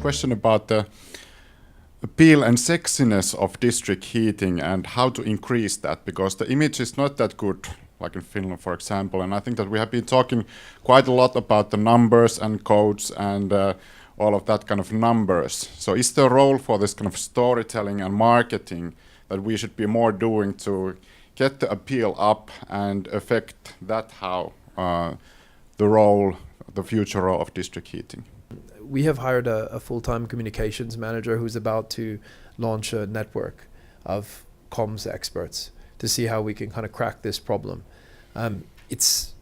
question about the appeal and sexiness of district heating and how to increase that, because the image is not that good, like in Finland, for example. And I think that we have been talking quite a lot about the numbers and codes and all of that kind of numbers. So is there a role for this kind of storytelling and marketing that we should be more doing to get the appeal up and affect that how the future role of district heating? We have hired a full-time communications manager who's about to launch a network of comms experts to see how we can kind of crack this problem. It's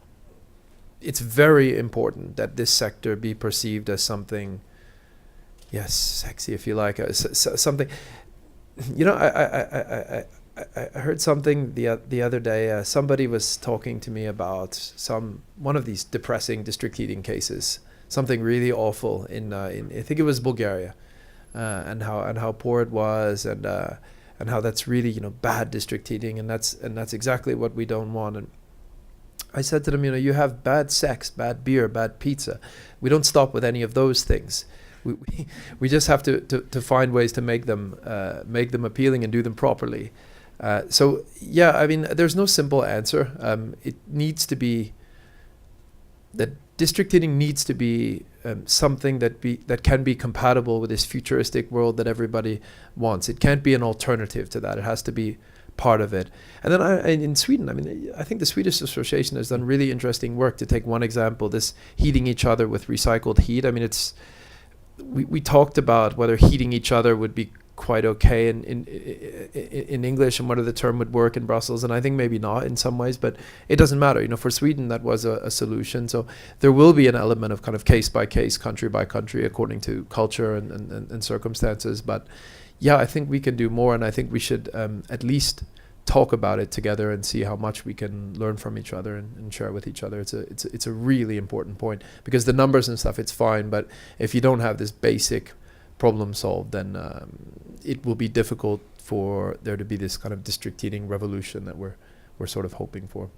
very important that this sector be perceived as something, yes, sexy if you like, something. You know, I heard something the other day. Somebody was talking to me about one of these depressing district heating cases. Something really awful in I think it was Bulgaria, and how poor it was, and how that's really, you know, bad district heating, and that's exactly what we don't want. And I said to them, you know, you have bad sex, bad beer, bad pizza. We don't stop with any of those things. We just have to find ways to make them appealing and do them properly. So yeah, I mean, there's no simple answer. It needs to be that district heating needs to be something that can be compatible with this futuristic world that everybody wants. It can't be an alternative to that. It has to be part of it. And then in Sweden, I mean, I think the Swedish Association has done really interesting work. To take one example, this heating each other with recycled heat. I mean, we talked about whether heating each other would be quite okay in English and whether the term would work in Brussels, and I think maybe not in some ways, but it doesn't matter. You know, for Sweden that was a solution. So there will be an element of kind of case by case, country by country, according to culture and circumstances. But yeah, I think we can do more, and I think we should at least talk about it together and see how much we can learn from each other and share with each other. It's a really important point, because the numbers and stuff, it's fine, but if you don't have this basic problem solved, then it will be difficult for there to be this kind of district heating revolution that we're sort of hoping for.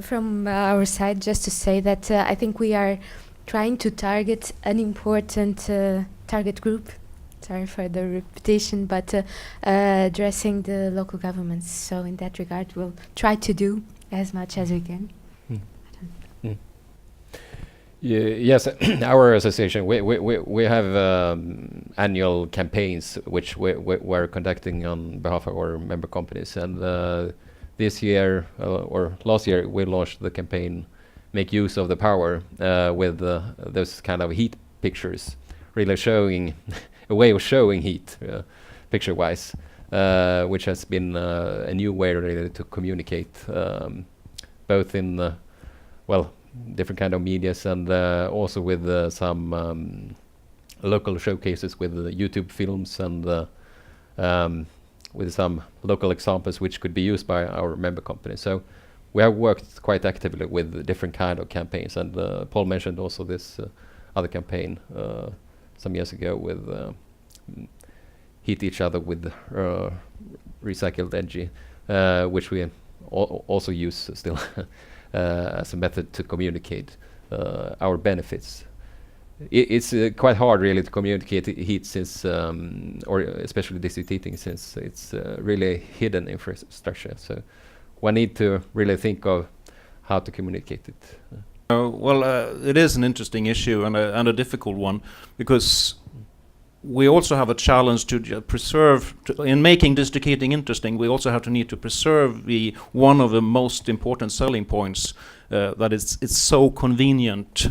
From our side, just to say that I think we are trying to target an important target group. Sorry for the repetition, but addressing the local governments. So in that regard, we'll try to do as much as we can. Yes, our association, we have annual campaigns which we're conducting on behalf of our member companies, and this year or last year we launched the campaign "Make Use of the Power" with those kind of heat pictures, really showing a way of showing heat picture-wise, which has been a new way really to communicate, both in different kind of medias, and also with some local showcases with YouTube films, and with some local examples which could be used by our member companies. So we have worked quite actively with different kind of campaigns, and Paul mentioned also this other campaign some years ago with heat each other with recycled energy, which we also use still as a method to communicate our benefits. It's quite hard really to communicate heat, since, or especially district heating, since it's really hidden infrastructure. So one need to really think of how to communicate it. It is an interesting issue and a difficult one, because we also have a challenge to preserve, in making district heating interesting, we also have to need to preserve one of the most important selling points, that it's so convenient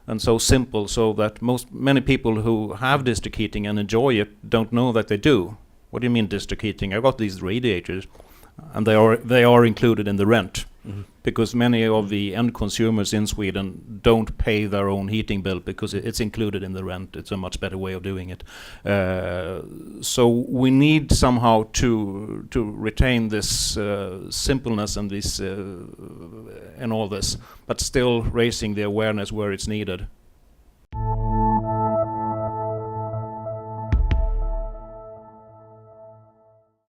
and so simple, so that many people who have district heating and enjoy it don't know that they do. What do you mean district heating? I've got these radiators, and they are included in the rent. Mm-hmm. Because many of the end consumers in Sweden don't pay their own heating bill because it's included in the rent. It's a much better way of doing it. So we need somehow to retain this simpleness and this and all this, but still raising the awareness where it's needed.